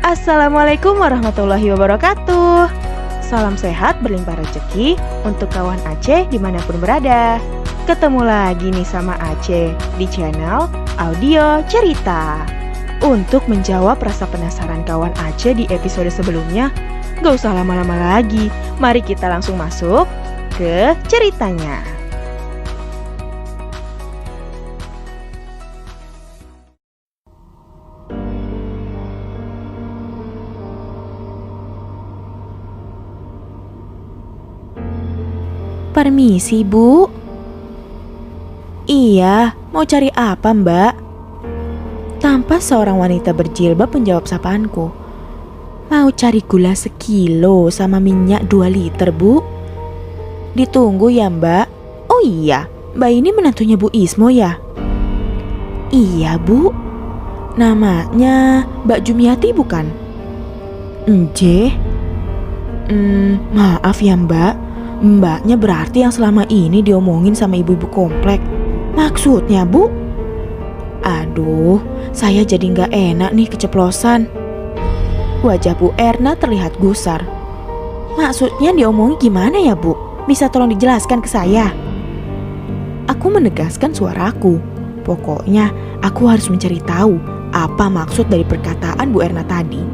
Assalamualaikum warahmatullahi wabarakatuh. Salam sehat berlimpah rezeki untuk kawan Aceh dimanapun berada. Ketemu lagi nih sama Aceh di channel Audio Cerita. Untuk menjawab rasa penasaran kawan Aceh di episode sebelumnya, gak usah lama-lama lagi. Mari kita langsung masuk ke ceritanya. Permisi, Bu. Iya, mau cari apa, Mbak? Tanpa seorang wanita berjilbab menjawab sapaanku. Mau cari gula sekilo sama minyak 2 liter, Bu. Ditunggu ya, Mbak. Oh iya, Mbak ini menantunya Bu Ismo ya? Iya, Bu. Namanya Mbak Jumiati bukan? Nje? Maaf ya, Mbak. Mbaknya berarti yang selama ini diomongin sama ibu-ibu komplek. Maksudnya, Bu? Aduh, saya jadi gak enak nih keceplosan. Wajah Bu Erna terlihat gusar. Maksudnya diomongin gimana ya, Bu? Bisa tolong dijelaskan ke saya? Aku menegaskan suaraku. Pokoknya aku harus mencari tahu apa maksud dari perkataan Bu Erna tadi.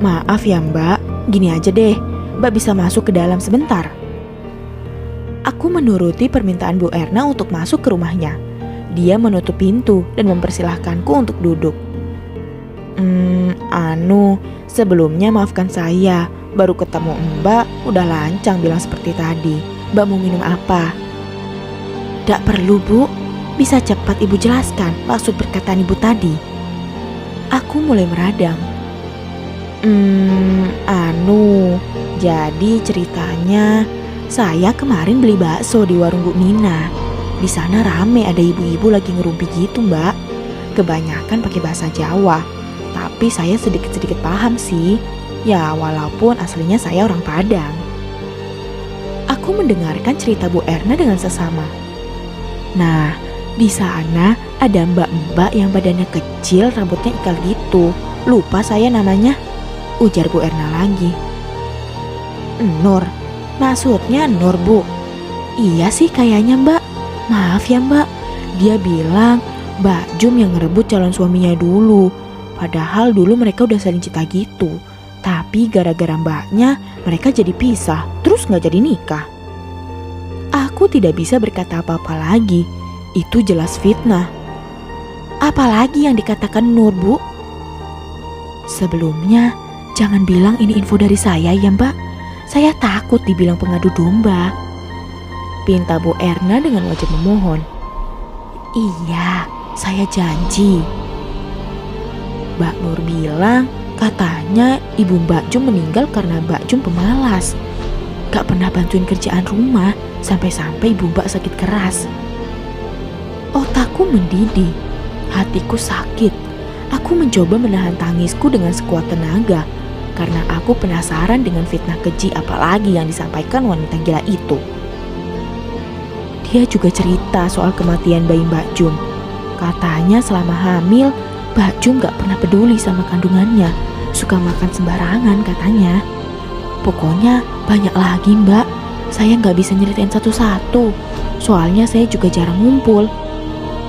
Maaf ya, Mbak, gini aja deh. Mbak bisa masuk ke dalam sebentar. Aku menuruti permintaan Bu Erna untuk masuk ke rumahnya. Dia menutup pintu dan mempersilahkanku untuk duduk. Sebelumnya maafkan saya. Baru ketemu Mbak, udah lancang bilang seperti tadi. Mbak mau minum apa? Tidak perlu, Bu. Bisa cepat Ibu jelaskan maksud perkataan Ibu tadi. Aku mulai meradang. Jadi ceritanya saya kemarin beli bakso di warung Bu Mina. Di sana rame ada ibu-ibu lagi ngerumpi gitu, Mbak. Kebanyakan pakai bahasa Jawa, tapi saya sedikit-sedikit paham sih. Ya walaupun aslinya saya orang Padang. Aku mendengarkan cerita Bu Erna dengan sesama. Nah, di sana ada mbak-mbak yang badannya kecil, rambutnya ikal gitu. Lupa saya namanya. Ujar Bu Erna lagi. Nur, maksudnya Nur, Bu? Iya sih kayaknya, Mbak. Maaf ya, Mbak. Dia bilang Mbak Jum yang ngerebut calon suaminya dulu. Padahal dulu mereka udah saling cinta gitu. Tapi gara-gara mbaknya mereka jadi pisah, terus gak jadi nikah. Aku tidak bisa berkata apa-apa lagi. Itu jelas fitnah. Apalagi yang dikatakan Nur, Bu? Sebelumnya jangan bilang ini info dari saya ya, Mbak. Saya takut dibilang pengadu domba. Pinta Bu Erna dengan wajah memohon. Iya, saya janji. Mbak Nur bilang katanya ibu Mbak Jum meninggal karena Mbak Jum pemalas. Gak pernah bantuin kerjaan rumah, sampai-sampai ibu Mbak sakit keras. Otakku mendidih, hatiku sakit. Aku mencoba menahan tangisku dengan sekuat tenaga karena aku penasaran dengan fitnah keji apalagi yang disampaikan wanita gila itu. Dia juga cerita soal kematian bayi Mbak Jum. Katanya selama hamil, Mbak Jum gak pernah peduli sama kandungannya. Suka makan sembarangan katanya. Pokoknya banyak lagi, Mbak. Saya gak bisa nyeritain satu-satu. Soalnya saya juga jarang ngumpul.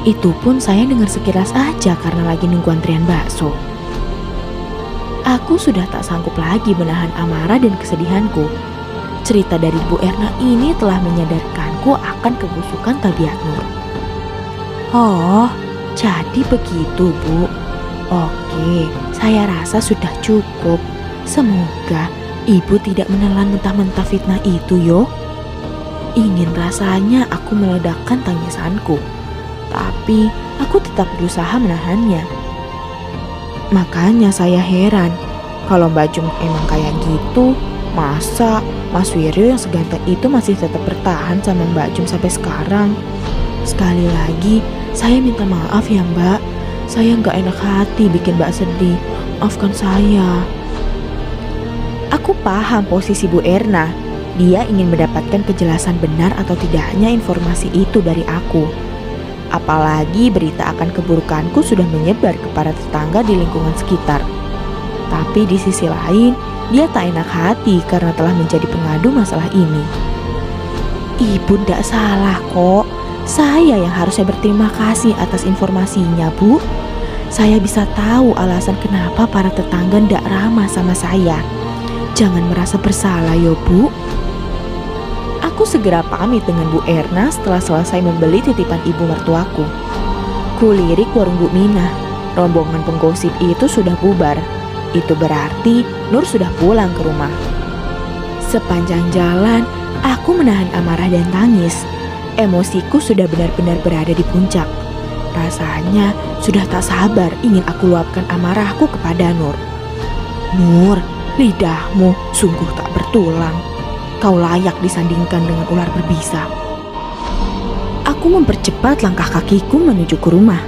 Itu pun saya dengar sekilas aja karena lagi nunggu antrian bakso. Aku sudah tak sanggup lagi menahan amarah dan kesedihanku. Cerita dari Bu Erna ini telah menyadarkanku akan kebusukan tabiat Nur. Oh, jadi begitu, Bu. Oke, saya rasa sudah cukup. Semoga Ibu tidak menelan mentah-mentah fitnah itu, yo. Ingin rasanya aku meledakkan tangisanku, tapi aku tetap berusaha menahannya. Makanya saya heran, kalau Mbak Jum emang kayak gitu, masa Mas Wiryo yang seganteng itu masih tetap bertahan sama Mbak Jum sampai sekarang? Sekali lagi, saya minta maaf ya, Mbak. Saya gak enak hati bikin Mbak sedih. Maafkan saya. Aku paham posisi Bu Erna. Dia ingin mendapatkan kejelasan benar atau tidaknya informasi itu dari aku. Apalagi berita akan keburukanku sudah menyebar kepada tetangga di lingkungan sekitar. Tapi di sisi lain, dia tak enak hati karena telah menjadi pengadu masalah ini. Ibu ndak salah kok. Saya yang harusnya berterima kasih atas informasinya, Bu. Saya bisa tahu alasan kenapa para tetangga ndak ramah sama saya. Jangan merasa bersalah yo, Bu. Aku segera pamit dengan Bu Erna setelah selesai membeli titipan ibu mertuaku. Kulirik warung Bu Minah. Rombongan penggosip itu sudah bubar. Itu berarti Nur sudah pulang ke rumah. Sepanjang jalan, aku menahan amarah dan tangis. Emosiku sudah benar-benar berada di puncak. Rasanya sudah tak sabar ingin aku luapkan amarahku kepada Nur. Nur, lidahmu sungguh tak bertulang. Kau layak disandingkan dengan ular berbisa. Aku mempercepat langkah kakiku menuju ke rumah.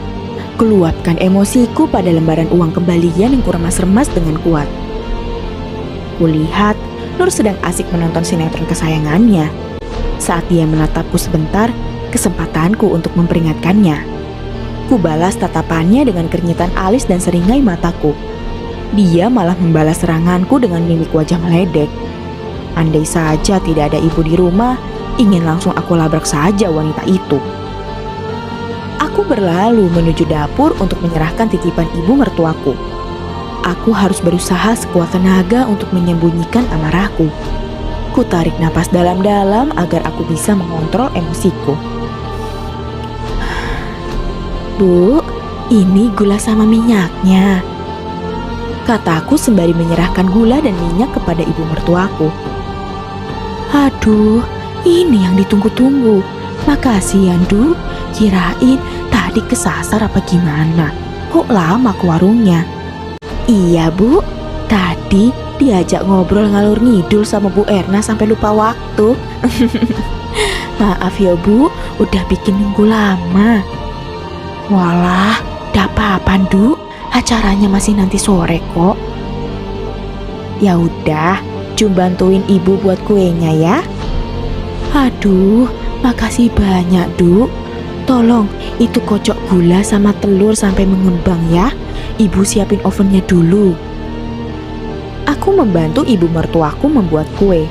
Keluapkan emosiku pada lembaran uang kembalian yang kuremas-remas dengan kuat. Kulihat Nur sedang asik menonton sinetron kesayangannya. Saat dia menatapku sebentar, kesempatanku untuk memperingatkannya. Kubalas tatapannya dengan keringitan alis dan seringai mataku. Dia malah membalas seranganku dengan mimik wajah meledek. Andai saja tidak ada ibu di rumah, ingin langsung aku labrak saja wanita itu. Aku berlalu menuju dapur untuk menyerahkan titipan ibu mertuaku. Aku harus berusaha sekuat tenaga untuk menyembunyikan amarahku. Ku tarik napas dalam-dalam agar aku bisa mengontrol emosiku. Bu, ini gula sama minyaknya, kataku sembari menyerahkan gula dan minyak kepada ibu mertuaku. Aduh, ini yang ditunggu-tunggu. Makasih ya, Du. Kirain tadi kesasar apa gimana? Kok lama ke warungnya? Iya, Bu. Tadi diajak ngobrol ngalur ngidul sama Bu Erna sampai lupa waktu. Maaf ya, Bu. Udah bikin nunggu lama. Walah, dak apa-apa, Du. Acaranya masih nanti sore kok. Ya udah, coba bantuin ibu buat kuenya ya. Aduh, makasih banyak, Du. Tolong, itu kocok gula sama telur sampai mengembang ya. Ibu siapin ovennya dulu. Aku membantu ibu mertuaku membuat kue.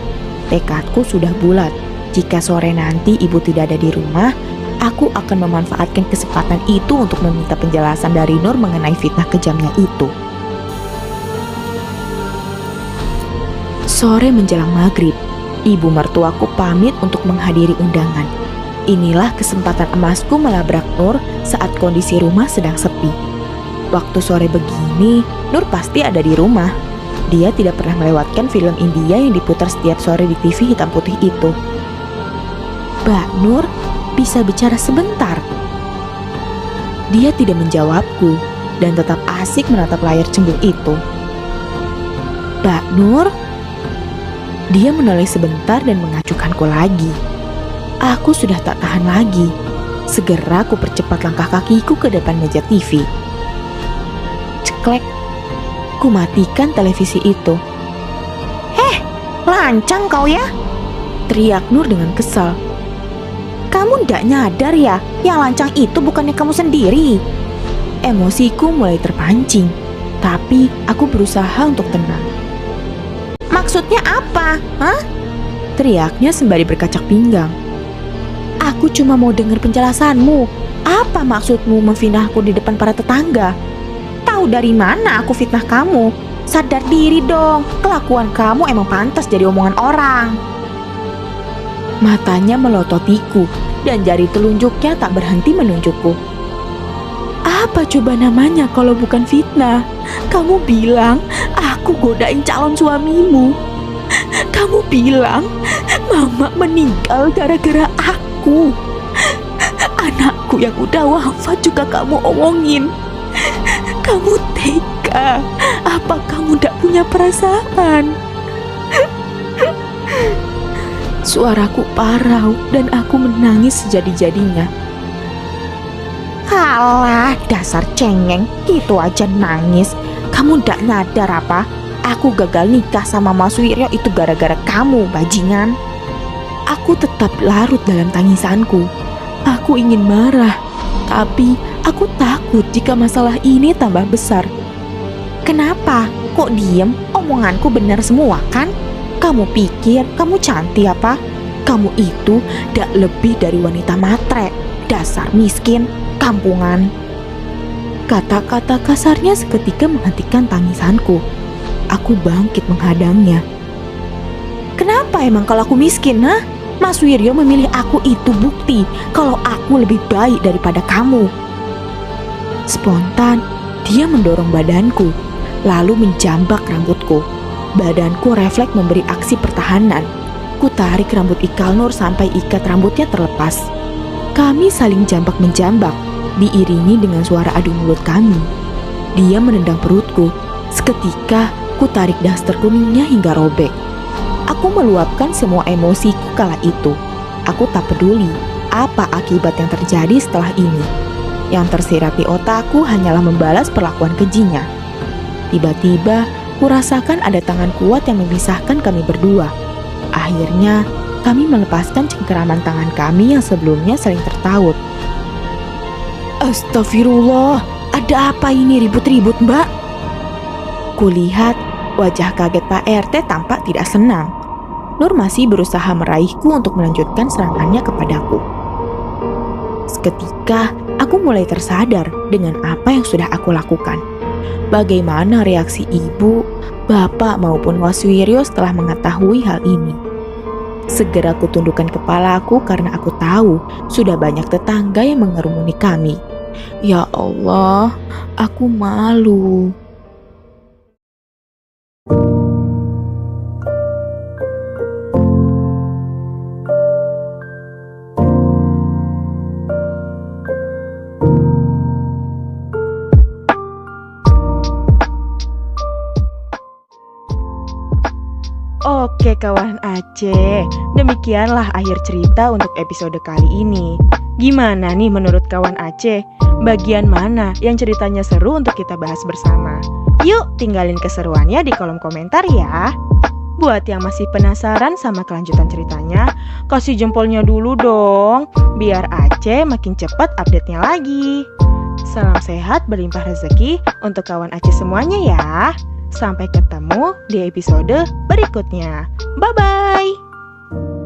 Tekadku sudah bulat. Jika sore nanti ibu tidak ada di rumah, aku akan memanfaatkan kesempatan itu untuk meminta penjelasan dari Nur mengenai fitnah kejamnya itu. Sore menjelang maghrib, ibu mertuaku pamit untuk menghadiri undangan. Inilah kesempatan emasku melabrak Nur saat kondisi rumah sedang sepi. Waktu sore begini, Nur pasti ada di rumah. Dia tidak pernah melewatkan film India yang diputar setiap sore di TV hitam putih itu. Mbak Nur, bisa bicara sebentar? Dia tidak menjawabku dan tetap asik menatap layar cembung itu. Mbak Nur? Dia menoleh sebentar dan mengacukanku lagi. Aku sudah tak tahan lagi. Segera ku percepat langkah kakiku ke depan meja TV. Ceklek. Ku matikan televisi itu. Lancang kau ya? Teriak Nur dengan kesal. Kamu ndak nyadar ya, yang lancang itu bukannya kamu sendiri. Emosiku mulai terpancing, tapi aku berusaha untuk tenang. Maksudnya apa? Hah? Teriaknya sembari berkacak pinggang. Aku cuma mau dengar penjelasanmu. Apa maksudmu memfitnahku di depan para tetangga? Tahu dari mana aku fitnah kamu? Sadar diri dong, kelakuan kamu emang pantas jadi omongan orang. Matanya melototiku dan jari telunjuknya tak berhenti menunjukku. Apa coba namanya kalau bukan fitnah? Kamu bilang aku godain calon suamimu. Kamu bilang mama meninggal gara-gara aku. Anakku yang udah wafat juga kamu omongin. Kamu tega. Apa kamu gak punya perasaan? Suaraku parau dan aku menangis sejadi-jadinya. Halah, dasar cengeng, gitu aja nangis. Kamu gak nyadar apa? Aku gagal nikah sama Mas Wiryo itu gara-gara kamu, bajingan. Aku tetap larut dalam tangisanku. Aku ingin marah, tapi aku takut jika masalah ini tambah besar. Kenapa? Kok diem? Omonganku benar semua kan? Kamu pikir kamu cantik apa? Kamu itu gak lebih dari wanita matre. Dasar miskin, kampungan. Kata-kata kasarnya seketika menghentikan tangisanku. Aku bangkit menghadangnya. Kenapa emang kalau aku miskin, ha? Mas Wiryo memilih aku itu bukti kalau aku lebih baik daripada kamu. Spontan, dia mendorong badanku, lalu menjambak rambutku. Badanku refleks memberi aksi pertahanan. Ku tarik rambut Ikalnur sampai ikat rambutnya terlepas. Kami saling jambak-menjambak, diiringi dengan suara adu mulut kami. Dia menendang perutku. Seketika, ku tarik daster kuningnya hingga robek. Aku meluapkan semua emosiku kala itu. Aku tak peduli apa akibat yang terjadi setelah ini. Yang tersirat di otakku hanyalah membalas perlakuan kejinya. Tiba-tiba, ku rasakan ada tangan kuat yang memisahkan kami berdua. Akhirnya, kami melepaskan cengkeraman tangan kami yang sebelumnya saling tertaut. Astagfirullah, ada apa ini ribut-ribut, Mbak? Kulihat wajah kaget Pak RT tampak tidak senang. Nur masih berusaha meraihku untuk melanjutkan serangannya kepadaku. Seketika, aku mulai tersadar dengan apa yang sudah aku lakukan. Bagaimana reaksi ibu, bapak maupun Mas Wiryo setelah mengetahui hal ini. Segera kutundukkan kepalaku karena aku tahu sudah banyak tetangga yang mengerumuni kami. Ya Allah, aku malu. Oke kawan Aceh, demikianlah akhir cerita untuk episode kali ini. Gimana nih menurut kawan Aceh? Bagian mana yang ceritanya seru untuk kita bahas bersama? Yuk tinggalin keseruannya di kolom komentar ya. Buat yang masih penasaran sama kelanjutan ceritanya, kasih jempolnya dulu dong, biar Aceh makin cepat update-nya lagi. Salam sehat berlimpah rezeki untuk kawan Aceh semuanya ya. Sampai ketemu di episode berikutnya. Bye-bye.